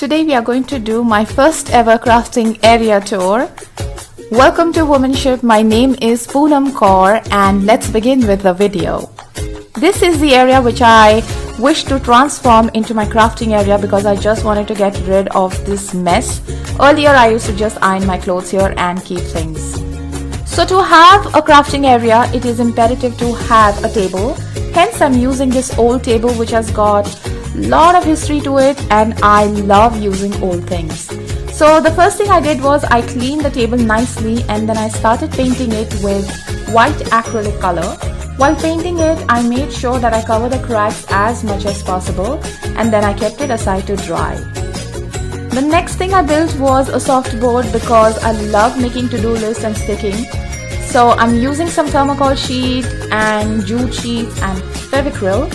Today we are going to do my first ever crafting area tour. Welcome to Womanship. My name is Poonam Kaur and let's begin with the video. This is the area which I wish to transform into my crafting area because I just wanted to get rid of this mess. Earlier I used to just iron my clothes here and keep things. So to have a crafting area, it is imperative to have a table. Hence I'm using this old table which has got lot of history to it and I love using old things. So the first thing I did was I cleaned the table nicely and then I started painting it with white acrylic color. While painting it, I made sure that I cover the cracks as much as possible and then I kept it aside to dry. The next thing I built was a soft board because I love making to-do lists and sticking. So I'm using some thermocol sheet and jute sheets and Fevicryl.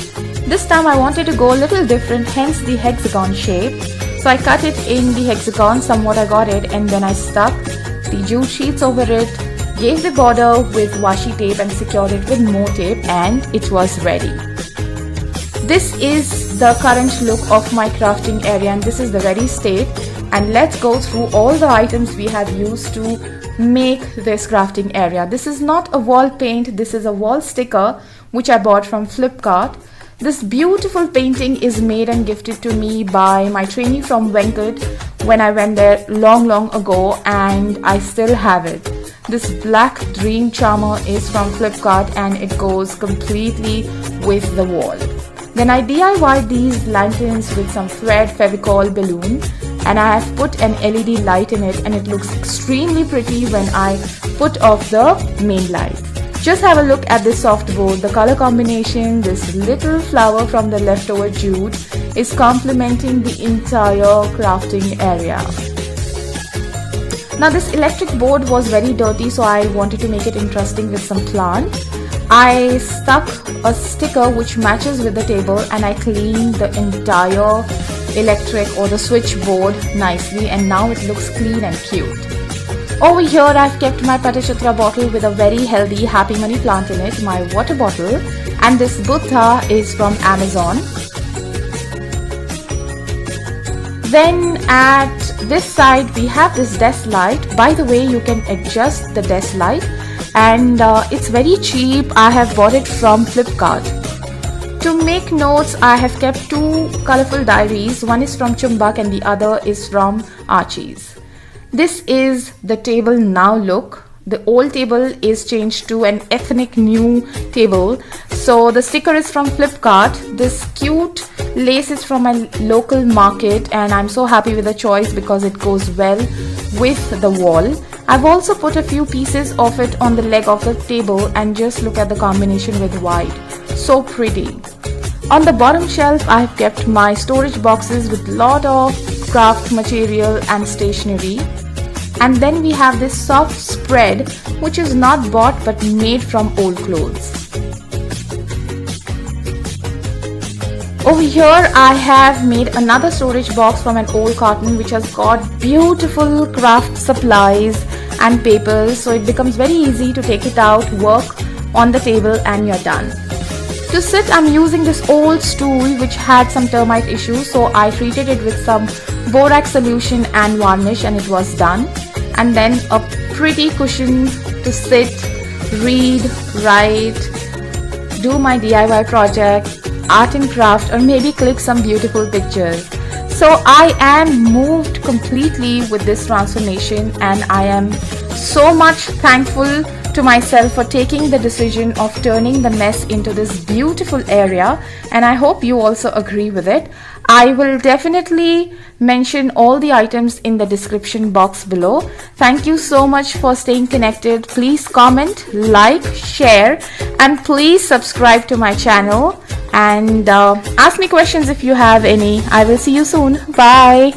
This time I wanted to go a little different, hence the hexagon shape. So I cut it in the hexagon, somewhat I got it, and then I stuck the jute sheets over it, gave the border with washi tape and secured it with more tape and it was ready. This is the current look of my crafting area and this is the ready state, and let's go through all the items we have used to make this crafting area. This is not a wall paint, this is a wall sticker which I bought from Flipkart. This beautiful painting is made and gifted to me by my trainee from Venkat when I went there long ago and I still have it. This black dream charmer is from Flipkart and it goes completely with the wall. Then I DIY'd these lanterns with some thread, Fevicol, balloon, and I have put an LED light in it and it looks extremely pretty when I put off the main light. Just have a look at this soft board. The color combination, this little flower from the leftover jute is complementing the entire crafting area. Now this electric board was very dirty, so I wanted to make it interesting with some plant. I stuck a sticker which matches with the table and I cleaned the entire electric or the switchboard nicely and now it looks clean and cute. Over here I've kept my Patachatra bottle with a very healthy happy money plant in it, my water bottle, and this Buddha is from Amazon. Then at this side we have this desk light. By the way, you can adjust the desk light and it's very cheap. I have bought it from Flipkart. To make notes, I have kept two colorful diaries. One is from Chumbak and the other is from Archie's. This is the table now look. The old table is changed to an ethnic new table. So the sticker is from Flipkart. This cute lace is from my local market and I'm so happy with the choice because it goes well with the wall. I've also put a few pieces of it on the leg of the table and just look at the combination with white. So pretty. On the bottom shelf I have kept my storage boxes with lot of craft material and stationery. And then we have this soft spread which is not bought but made from old clothes. Over here I have made another storage box from an old carton which has got beautiful craft supplies and papers, so it becomes very easy to take it out, work on the table and you're done. To sit, I'm using this old stool which had some termite issues, so I treated it with some borax solution and varnish and it was done. And then a pretty cushion to sit, read, write, do my DIY project, art and craft, or maybe click some beautiful pictures. So I am moved completely with this transformation and I am so much thankful to myself for taking the decision of turning the mess into this beautiful area, and I hope you also agree with it. I will definitely mention all the items in the description box below. Thank you so much for staying connected. Please comment, like, share, and please subscribe to my channel and ask me questions if you have any. I will see you soon. Bye.